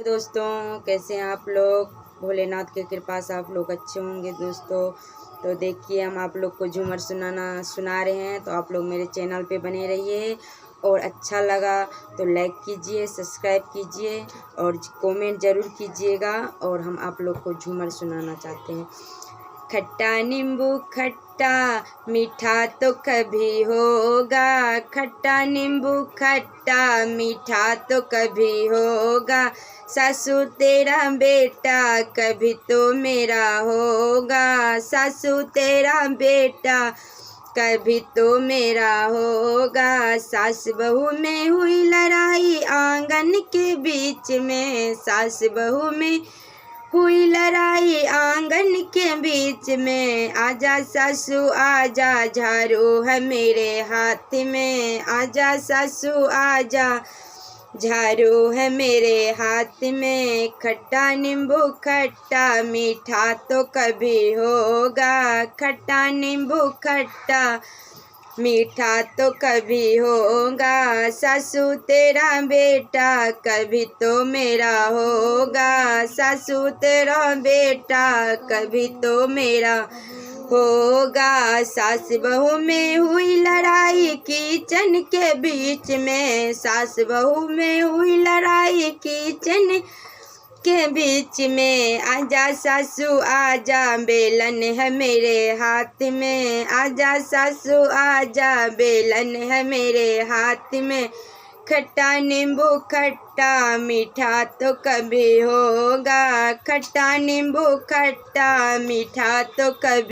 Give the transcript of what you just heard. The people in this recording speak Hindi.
दोस्तों, कैसे हैं आप लोग। भोलेनाथ की कृपा से आप लोग अच्छे होंगे दोस्तों। तो देखिए, हम आप लोग को झूमर सुना रहे हैं, तो आप लोग मेरे चैनल पे बने रहिए। और अच्छा लगा तो लाइक कीजिए, सब्सक्राइब कीजिए और कमेंट ज़रूर कीजिएगा। और हम आप लोग को झूमर सुनाना चाहते हैं। खट्टा नींबू खट्टा मीठा तो कभी होगा, खट्टा नींबू खट्टा मीठा तो कभी होगा। सासू तेरा बेटा कभी तो मेरा होगा, सासू तेरा बेटा कभी तो मेरा होगा। सास बहू में हुई लड़ाई आंगन के बीच में, सास बहू में हुई लड़ाई आंगन के बीच में। आजा सासू आजा, झाड़ू है मेरे हाथ में। आजा सासू आजा, झाड़ू है मेरे हाथ में। खट्टा नींबू खट्टा मीठा तो कभी होगा, खट्टा नींबू खट्टा मीठा तो कभी होगा। सासू तेरा बेटा कभी तो मेरा होगा, सासू तेरा बेटा कभी तो मेरा होगा। सास बहू में हुई लड़ाई किचन के बीच में, सास बहू में हुई लड़ाई किचन के बीच में। आजा सासू आजा, बेलन है मेरे हाथ में। आजा सासू आजा, बेलन है मेरे हाथ में। खट्टा नींबू खट्टा मीठा तो कभी होगा, खट्टा नींबू खट्टा मीठा तो कभी